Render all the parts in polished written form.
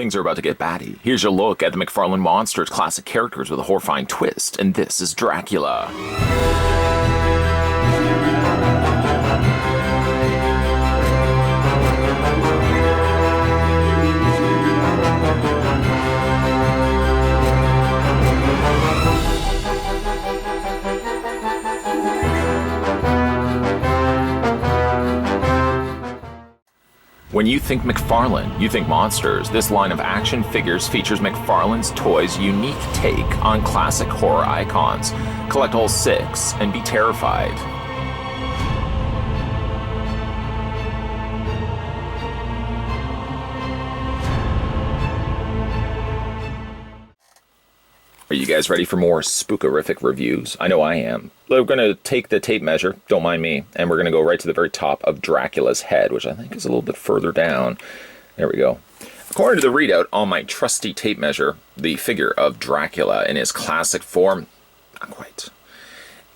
Things are about to get batty. Here's your look at the McFarlane Monsters classic characters with a horrifying twist, and this is Dracula. When you think McFarlane, you think monsters. This line of action figures features McFarlane's Toys' unique take on classic horror icons. Collect all 6 and be terrified. Are you guys ready for more spookerific reviews? I know I am. We're going to take the tape measure, don't mind me, and we're going to go right to the very top of Dracula's head, which I think is a little bit further down. There we go. According to the readout on my trusty tape measure, the figure of Dracula in his classic form, not quite,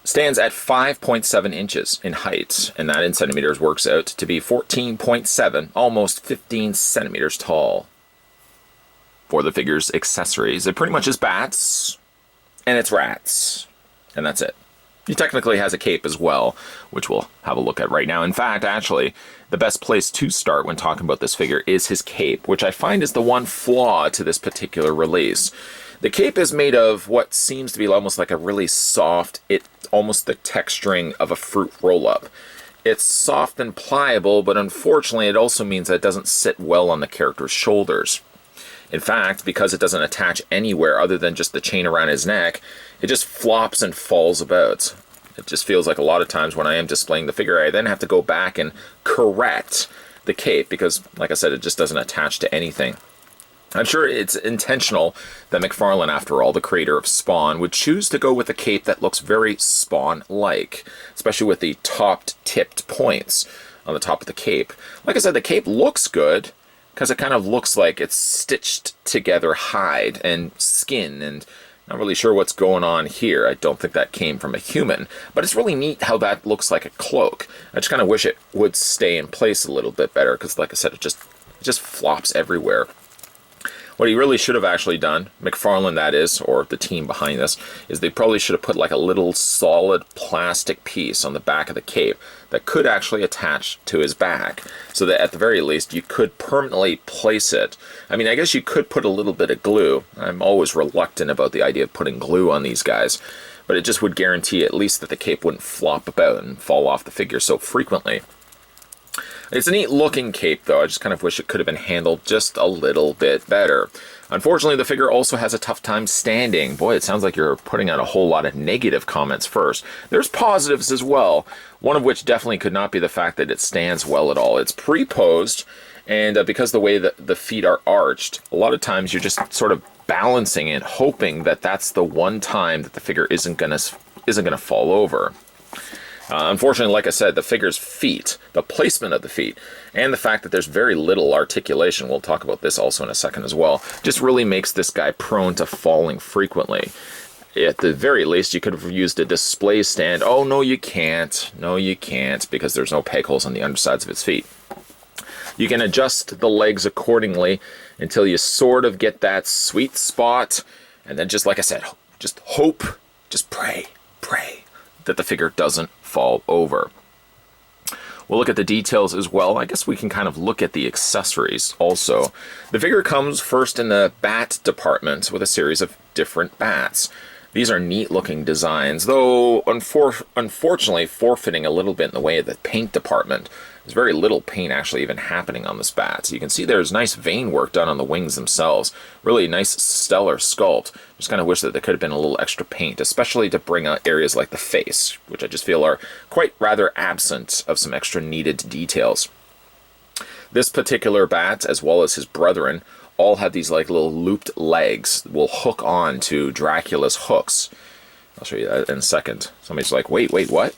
stands at 5.7 inches in height, and that in centimeters works out to be 14.7, almost 15 centimeters tall. For the figure's accessories, it pretty much is bats, and it's rats, and that's it. He technically has a cape as well, which we'll have a look at right now. In fact, actually, the best place to start when talking about this figure is his cape, which I find is the one flaw to this particular release. The cape is made of what seems to be almost like a really soft, almost the texturing of a fruit roll-up. It's soft and pliable, but unfortunately it also means that it doesn't sit well on the character's shoulders. In fact, because it doesn't attach anywhere other than just the chain around his neck, it just flops and falls about. It just feels like a lot of times when I am displaying the figure, I then have to go back and correct the cape because, like I said, it just doesn't attach to anything. I'm sure it's intentional that McFarlane, after all, the creator of Spawn, would choose to go with a cape that looks very Spawn-like, especially with the tipped points on the top of the cape. Like I said, the cape looks good, because it kind of looks like it's stitched together hide and skin, and not really sure what's going on here. I don't think that came from a human, but it's really neat how that looks like a cloak. I just kind of wish it would stay in place a little bit better, because like I said, it just flops everywhere. What he really should have actually done, McFarlane that is, or the team behind this, is they probably should have put like a little solid plastic piece on the back of the cape that could actually attach to his back, so that at the very least you could permanently place it. I mean, I guess you could put a little bit of glue. I'm always reluctant about the idea of putting glue on these guys, but it just would guarantee at least that the cape wouldn't flop about and fall off the figure so frequently. It's a neat looking cape though, I just kind of wish it could have been handled just a little bit better. Unfortunately, the figure also has a tough time standing. Boy, it sounds like you're putting out a whole lot of negative comments first. There's positives as well, one of which definitely could not be the fact that it stands well at all. It's pre-posed, and because the way that the feet are arched, a lot of times you're just sort of balancing it, hoping that that's the one time that the figure isn't gonna fall over. Unfortunately, like I said, the figure's feet, the placement of the feet, and the fact that there's very little articulation, we'll talk about this also in a second as well, just really makes this guy prone to falling frequently. At the very least, you could have used a display stand. Oh, no, you can't. No, you can't, because there's no peg holes on the undersides of its feet. You can adjust the legs accordingly until you sort of get that sweet spot, and then just like I said, just hope, just pray that the figure doesn't fall over. We'll look at the details as well. I guess we can kind of look at the accessories also. The figure comes first in the bat department with a series of different bats. These are neat looking designs, though unfortunately forfeiting a little bit in the way of the paint department. There's very little paint actually even happening on this bat. So you can see there's nice vein work done on the wings themselves. Really nice stellar sculpt. Just kind of wish that there could have been a little extra paint, especially to bring out areas like the face, which I just feel are quite rather absent of some extra needed details. This particular bat, as well as his brethren, all have these like little looped legs that will hook on to Dracula's hooks. I'll show you that in a second. Somebody's like, wait, what?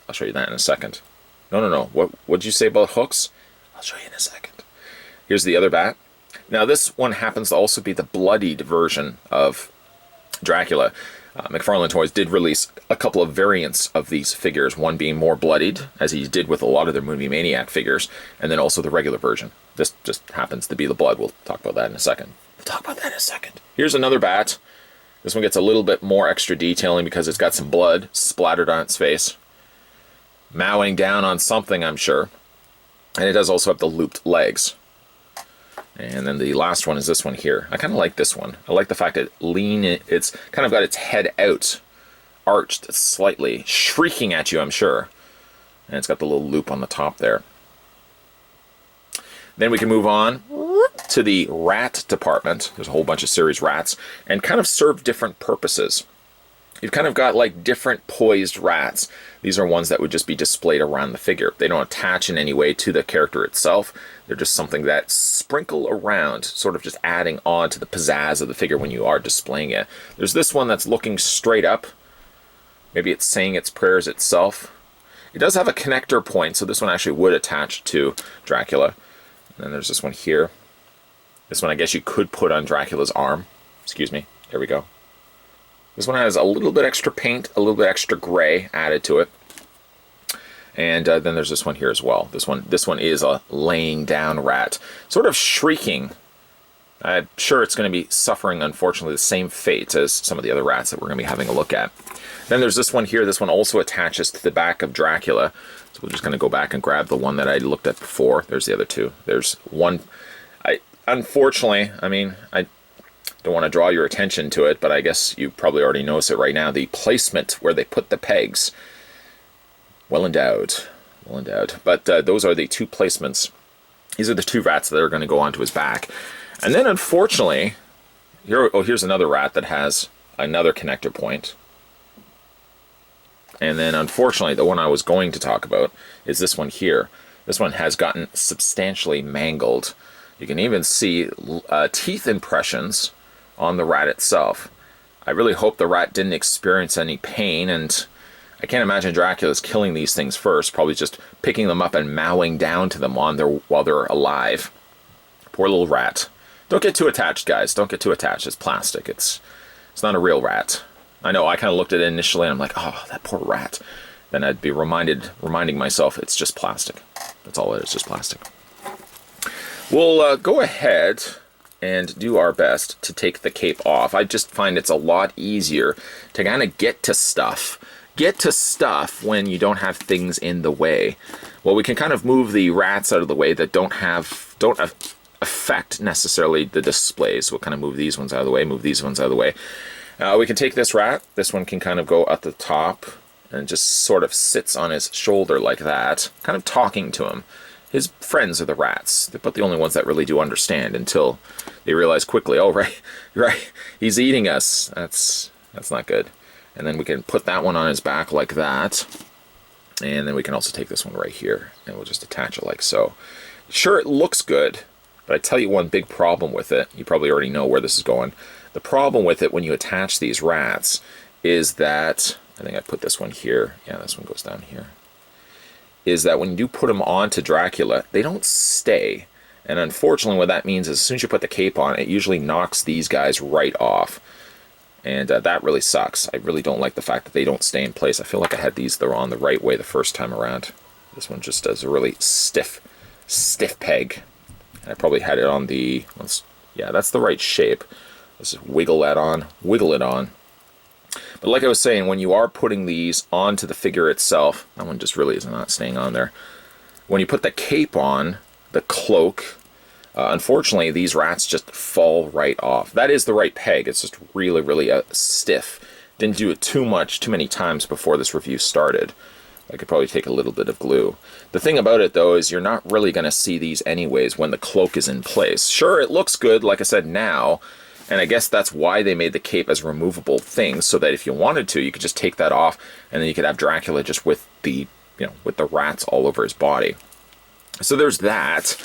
I'll show you that in a second. No. What'd you say about hooks? I'll show you in a second. Here's the other bat. Now this one happens to also be the bloodied version of Dracula. McFarlane Toys did release a couple of variants of these figures, one being more bloodied, as he did with a lot of their Movie Maniac figures, and then also the regular version. This just happens to be the blood. We'll talk about that in a second. Here's another bat. This one gets a little bit more extra detailing because it's got some blood splattered on its face. Mowing down on something, I'm sure. And it does also have the looped legs. And then the last one is this one here. I kind of like this one. I like the fact that it's kind of got its head out, arched slightly, shrieking at you, I'm sure. And it's got the little loop on the top there. Then we can move on to the rat department. There's a whole bunch of series rats, and kind of serve different purposes. You've kind of got like different poised rats. These are ones that would just be displayed around the figure. They don't attach in any way to the character itself. They're just something that sprinkle around, sort of just adding on to the pizzazz of the figure when you are displaying it. There's this one that's looking straight up. Maybe it's saying its prayers itself. It does have a connector point, so this one actually would attach to Dracula. And then there's this one here. This one I guess you could put on Dracula's arm. Excuse me. There we go. This one has a little bit extra paint, a little bit extra gray added to it. And then there's this one here as well. This one is a laying down rat, sort of shrieking. I'm sure it's going to be suffering, unfortunately, the same fate as some of the other rats that we're going to be having a look at. Then there's this one here. This one also attaches to the back of Dracula. So we're just going to go back and grab the one that I looked at before. There's the other two. There's one. Unfortunately, I mean, I don't want to draw your attention to it, but I guess you probably already noticed it right now. The placement where they put the pegs. Well endowed. Well endowed. But those are the two placements. These are the two rats that are going to go onto his back. And then, unfortunately, here's another rat that has another connector point. And then, unfortunately, the one I was going to talk about is this one here. This one has gotten substantially mangled. You can even see teeth impressions on the rat itself. I really hope the rat didn't experience any pain, and I can't imagine Dracula's killing these things first, probably just picking them up and mowing down to them while they're alive. Poor little rat. Don't get too attached, guys. Don't get too attached. It's plastic. It's not a real rat. I know, I kind of looked at it initially and I'm like, oh, that poor rat. Then I'd be reminding myself it's just plastic. That's all it is, just plastic. We'll go ahead and do our best to take the cape off. I just find it's a lot easier to kind of get to stuff when you don't have things in the way. Well, we can kind of move the rats out of the way that don't affect necessarily the displays. We'll kind of move these ones out of the way, move these ones out of the way. We can take this rat. This one can kind of go at the top and just sort of sits on his shoulder like that, kind of talking to him. His friends are the rats, but the only ones that really do understand until they realize quickly, oh, right, he's eating us. That's not good. And then we can put that one on his back like that. And then we can also take this one right here, and we'll just attach it like so. Sure, it looks good, but I tell you one big problem with it. You probably already know where this is going. The problem with it when you attach these rats is that, I think I put this one here. Yeah, this one goes down here. Is that when you do put them onto Dracula, they don't stay. And unfortunately what that means is as soon as you put the cape on, it usually knocks these guys right off. And that really sucks. I really don't like the fact that they don't stay in place. I feel like I had these on the right way the first time around. This one just does a really stiff peg. And I probably had it on the, yeah, that's the right shape. Let's just wiggle it on. But like I was saying, when you are putting these onto the figure itself, that one just really is not staying on there. When you put the cape on, the cloak, unfortunately these rats just fall right off. That is the right peg. It's just really, really stiff. Didn't do it too many times before this review started. I could probably take a little bit of glue. The thing about it though is you're not really going to see these anyways when the cloak is in place. Sure, it looks good, like I said, now. And I guess that's why they made the cape as a removable thing, so that if you wanted to, you could just take that off, and then you could have Dracula just with the, with the rats all over his body. So there's that.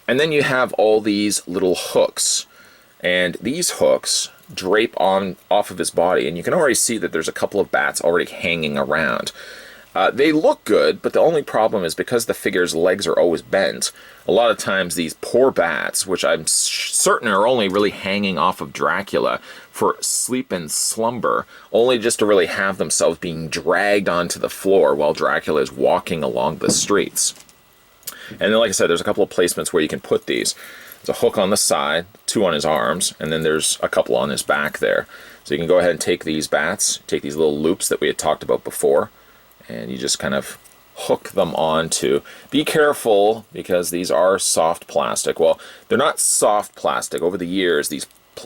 And then you have all these little hooks. And these hooks drape off of his body, and you can already see that there's a couple of bats already hanging around. They look good, but the only problem is because the figure's legs are always bent, a lot of times these poor bats, which I'm certain are only really hanging off of Dracula for sleep and slumber, only just to really have themselves being dragged onto the floor while Dracula is walking along the streets. And then, like I said, there's a couple of placements where you can put these. There's a hook on the side, 2 on his arms, and then there's a couple on his back there. So you can go ahead and take these bats, take these little loops that we had talked about before, and you just kind of hook them onto. Be careful, because these are soft plastic. Well, they're not soft plastic. Over the years,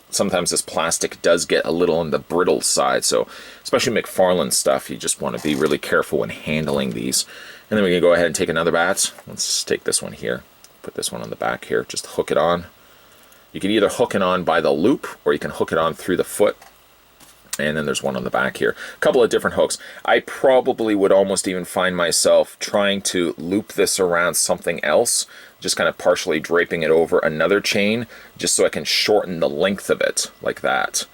sometimes this plastic does get a little on the brittle side, so especially McFarlane stuff, you just want to be really careful when handling these. And then we can go ahead and take another bat. Let's take this one here. Put this one on the back here. Just hook it on. You can either hook it on by the loop, or you can hook it on through the foot. And then there's one on the back here. A couple of different hooks. I probably would almost even find myself trying to loop this around something else, just kind of partially draping it over another chain, just so I can shorten the length of it, like that.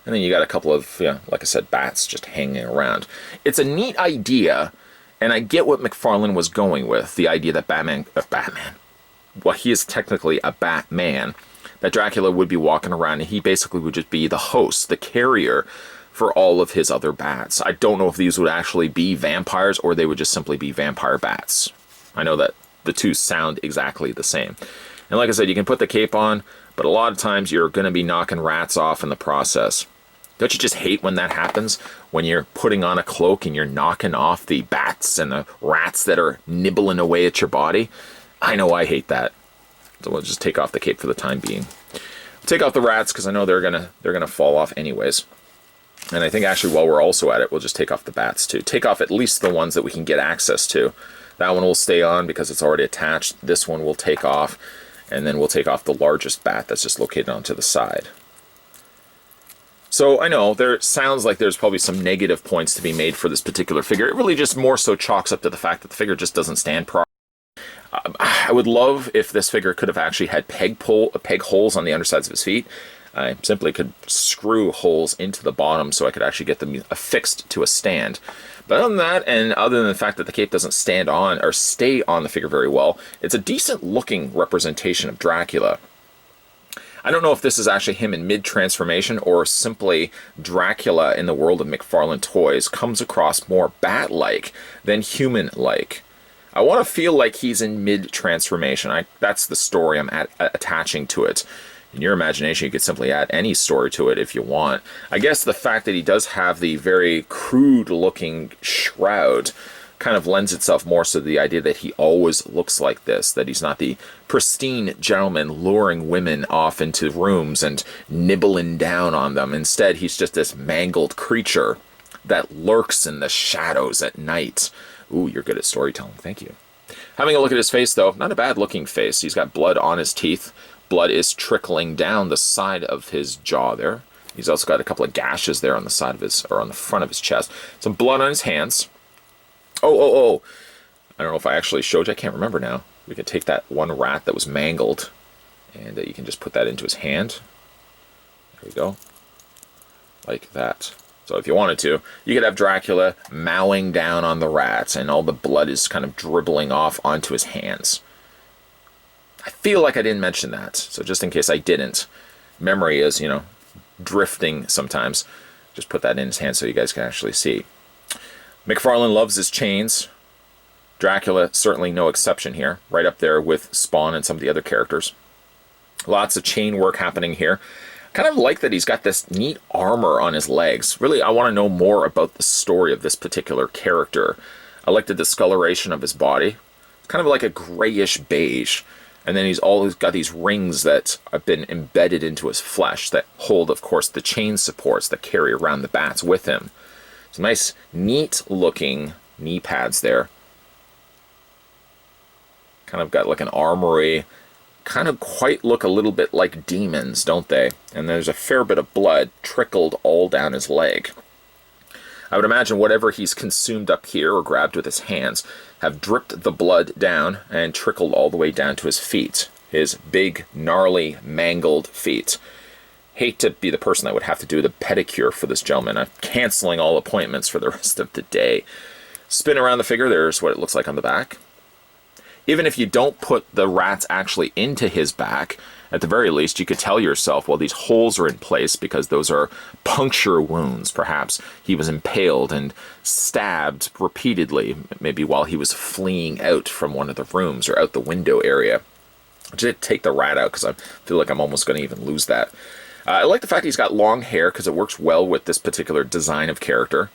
And then you got a couple of, like I said, bats just hanging around. It's a neat idea, and I get what McFarlane was going with, the idea that well, he is technically a Batman, that Dracula would be walking around, and he basically would just be the host, the carrier for all of his other bats. I don't know if these would actually be vampires, or they would just simply be vampire bats. I know that the two sound exactly the same. And like I said, you can put the cape on, but a lot of times you're going to be knocking rats off in the process. Don't you just hate when that happens? When you're putting on a cloak and you're knocking off the bats and the rats that are nibbling away at your body? I know I hate that. So we'll just take off the cape for the time being. We'll take off the rats because I know they're gonna fall off anyways. And I think actually while we're also at it, we'll just take off the bats too. Take off at least the ones that we can get access to. That one will stay on because it's already attached. This one will take off, and then we'll take off the largest bat that's just located onto the side. So I know there sounds like there's probably some negative points to be made for this particular figure. It really just more so chalks up to the fact that the figure just doesn't stand properly. I would love if this figure could have actually had peg holes on the undersides of his feet. I simply could screw holes into the bottom so I could actually get them affixed to a stand. But other than that, and other than the fact that the cape doesn't stand on or stay on the figure very well, it's a decent looking representation of Dracula. I don't know if this is actually him in mid-transformation or simply Dracula in the world of McFarlane toys comes across more bat-like than human-like. I want to feel like he's in mid-transformation. That's the story I'm attaching to it. In your imagination, you could simply add any story to it if you want. I guess the fact that he does have the very crude-looking shroud kind of lends itself more so to the idea that he always looks like this, that he's not the pristine gentleman luring women off into rooms and nibbling down on them. Instead, he's just this mangled creature that lurks in the shadows at night. Ooh, you're good at storytelling. Thank you. Having a look at his face, though, not a bad looking face. He's got blood on his teeth. Blood is trickling down the side of his jaw there. He's also got a couple of gashes there on the side of his, or on the front of his chest. Some blood on his hands. Oh. I don't know if I actually showed you. I can't remember now. We could take that one rat that was mangled, and you can just put that into his hand. There we go. Like that. So if you wanted to, you could have Dracula mowing down on the rats, and all the blood is kind of dribbling off onto his hands. I feel like I didn't mention that, so just in case I didn't, memory is, drifting sometimes. Just put that in his hand so you guys can actually see. McFarlane loves his chains. Dracula, certainly no exception here. Right up there with Spawn and some of the other characters. Lots of chain work happening here. Kind of like that he's got this neat armor on his legs. Really, I want to know more about the story of this particular character. I like the discoloration of his body. Kind of like a grayish beige. And then he's always got these rings that have been embedded into his flesh that hold, of course, the chain supports that carry around the bats with him. Some nice, neat-looking knee pads there. Kind of got like an armory. Kind of quite look a little bit like demons, don't they? And there's a fair bit of blood trickled all down his leg. I would imagine whatever he's consumed up here or grabbed with his hands have dripped the blood down and trickled all the way down to his feet. His big, gnarly, mangled feet. Hate to be the person that would have to do the pedicure for this gentleman. I'm canceling all appointments for the rest of the day. Spin around the figure, there's what it looks like on the back. Even if you don't put the rats actually into his back, at the very least you could tell yourself, well, these holes are in place because those are puncture wounds. Perhaps he was impaled and stabbed repeatedly, maybe while he was fleeing out from one of the rooms or out the window area. I did take the rat out because I feel like I'm almost going to even lose that. I like the fact he's got long hair because it works well with this particular design of character.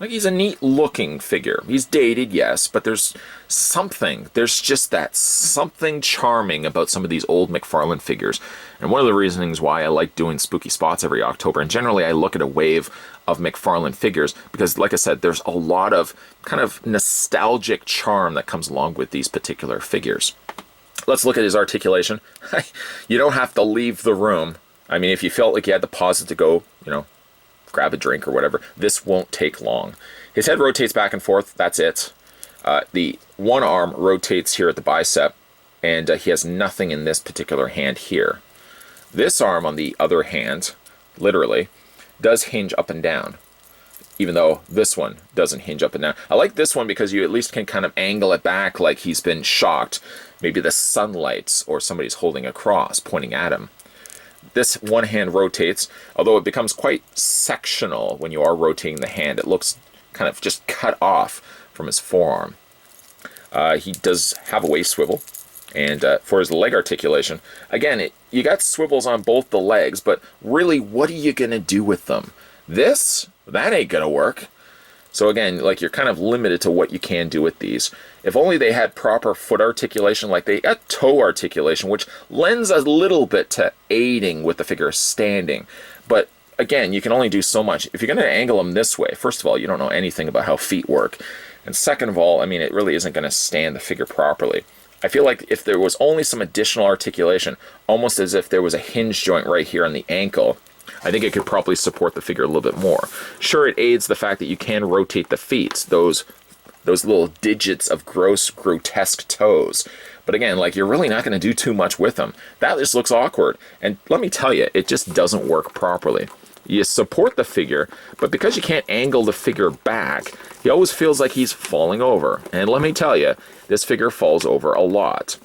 Like, he's a neat looking figure. He's dated, yes, but there's just that something charming about some of these old McFarlane figures. And one of the reasons why I like doing spooky spots every October, and generally I look at a wave of McFarlane figures, because like I said, there's a lot of kind of nostalgic charm that comes along with these particular figures. Let's look at his articulation. You don't have to leave the room. I mean, if you felt like you had to pause it to go, grab a drink or whatever, this won't take long. His head rotates back and forth, that's it. The one arm rotates here at the bicep, and he has nothing in this particular hand here. This arm, on the other hand, literally, does hinge up and down, even though this one doesn't hinge up and down. I like this one because you at least can kind of angle it back like he's been shocked. Maybe the sunlight or somebody's holding a cross pointing at him. This one hand rotates, although it becomes quite sectional when you are rotating the hand. It looks kind of just cut off from his forearm. He does have a waist swivel, and for his leg articulation, again, you got swivels on both the legs, but really, what are you going to do with them? That ain't going to work. So again, like, you're kind of limited to what you can do with these. If only they had proper foot articulation, like they got toe articulation, which lends a little bit to aiding with the figure standing. But again, you can only do so much. If you're going to angle them this way, first of all, you don't know anything about how feet work. And second of all, I mean, it really isn't going to stand the figure properly. I feel like if there was only some additional articulation, almost as if there was a hinge joint right here on the ankle, I think it could probably support the figure a little bit more. Sure, it aids the fact that you can rotate the feet, those little digits of gross, grotesque toes. But again, like, you're really not going to do too much with them. That just looks awkward. And let me tell you, it just doesn't work properly. You support the figure, but because you can't angle the figure back, he always feels like he's falling over. And let me tell you, this figure falls over a lot.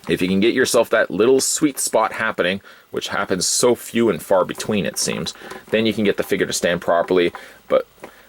If you can get yourself that little sweet spot happening, which happens so few and far between, it seems, then you can get the figure to stand properly. But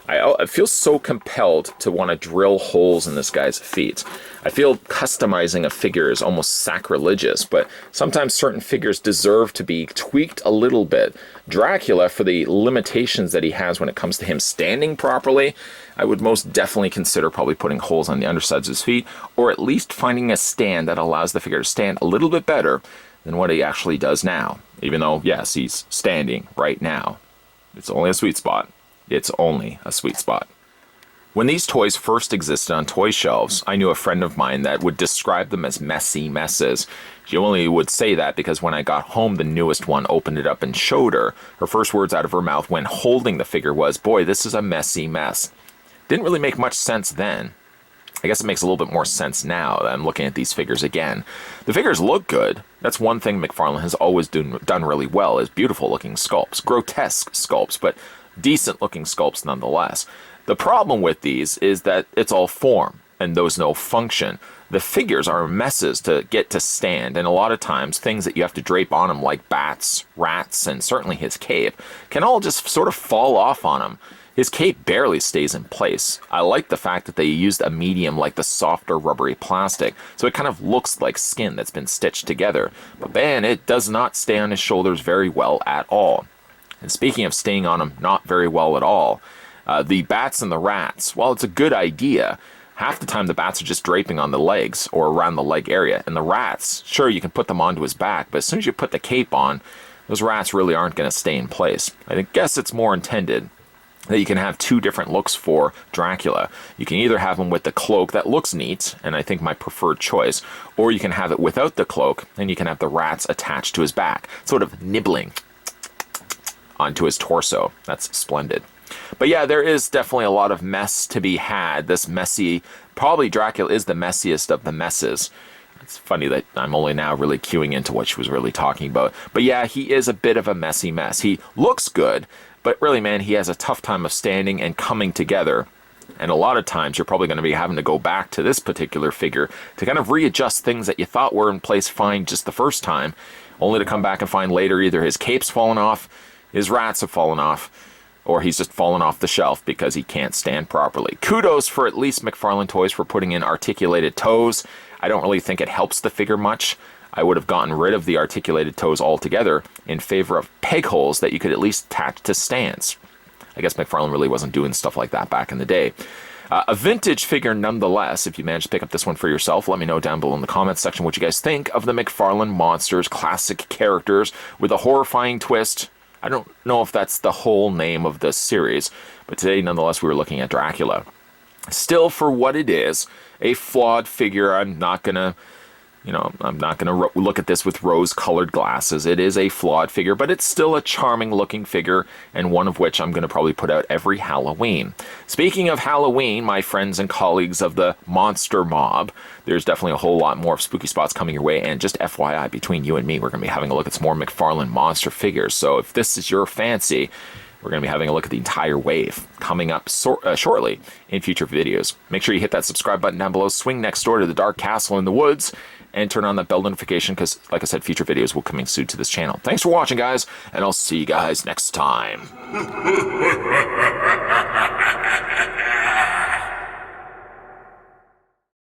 I feel so compelled to want to drill holes in this guy's feet. I feel customizing a figure is almost sacrilegious, but sometimes certain figures deserve to be tweaked a little bit. Dracula, for the limitations that he has when it comes to him standing properly, I would most definitely consider probably putting holes on the undersides of his feet, or at least finding a stand that allows the figure to stand a little bit better than what he actually does now. Even though, yes, he's standing right now. It's only a sweet spot. It's only a sweet spot. When these toys first existed on toy shelves, I knew a friend of mine that would describe them as messy messes. She only would say that because when I got home, the newest one opened it up and showed her. Her first words out of her mouth when holding the figure was, "Boy, this is a messy mess." Didn't really make much sense then. I guess it makes a little bit more sense now that I'm looking at these figures again. The figures look good. That's one thing McFarlane has always done really well, is beautiful looking sculpts. Grotesque sculpts, but decent looking sculpts nonetheless. The problem with these is that it's all form and there's no function. The figures are messes to get to stand, and a lot of times things that you have to drape on them, like bats, rats, and certainly his cape, can all just sort of fall off on him. His cape barely stays in place. I like the fact that they used a medium like the softer rubbery plastic, so it kind of looks like skin that's been stitched together. But man, it does not stay on his shoulders very well at all. And speaking of staying on him not very well at all, the bats and the rats, while it's a good idea, half the time the bats are just draping on the legs or around the leg area. And the rats, sure, you can put them onto his back, but as soon as you put the cape on, those rats really aren't going to stay in place. I guess it's more intended that you can have two different looks for Dracula. You can either have him with the cloak, that looks neat, and I think my preferred choice, or you can have it without the cloak, and you can have the rats attached to his back, sort of nibbling onto his torso. That's splendid. But yeah, there is definitely a lot of mess to be had. This messy, probably Dracula is the messiest of the messes. It's funny that I'm only now really cueing into what she was really talking about. But yeah, he is a bit of a messy mess. He looks good, but really, man, he has a tough time of standing and coming together And a lot of times you're probably going to be having to go back to this particular figure to kind of readjust things that you thought were in place fine just the first time, only to come back and find later either his cape's fallen off, his rats have fallen off, or he's just fallen off the shelf because he can't stand properly. Kudos for at least McFarlane Toys for putting in articulated toes. I don't really think it helps the figure much. I would have gotten rid of the articulated toes altogether in favor of peg holes that you could at least attach to stands. I guess McFarlane really wasn't doing stuff like that back in the day. A vintage figure nonetheless. If you managed to pick up this one for yourself, let me know down below in the comments section what you guys think of the McFarlane monsters, classic characters with a horrifying twist. I don't know if that's the whole name of this series, but today nonetheless we were looking at Dracula. Still, for what it is, a flawed figure. I'm not gonna look at this with rose-colored glasses. It is a flawed figure, but it's still a charming-looking figure, and one of which I'm going to probably put out every Halloween. Speaking of Halloween, my friends and colleagues of the Monster Mob, there's definitely a whole lot more of spooky spots coming your way, and just FYI, between you and me, we're going to be having a look at some more McFarlane monster figures. So if this is your fancy, we're going to be having a look at the entire wave coming up shortly in future videos. Make sure you hit that subscribe button down below, swing next door to the Dark Castle in the Woods, and turn on that bell notification because, like I said, future videos will be coming soon to this channel. Thanks for watching, guys, and I'll see you guys next time.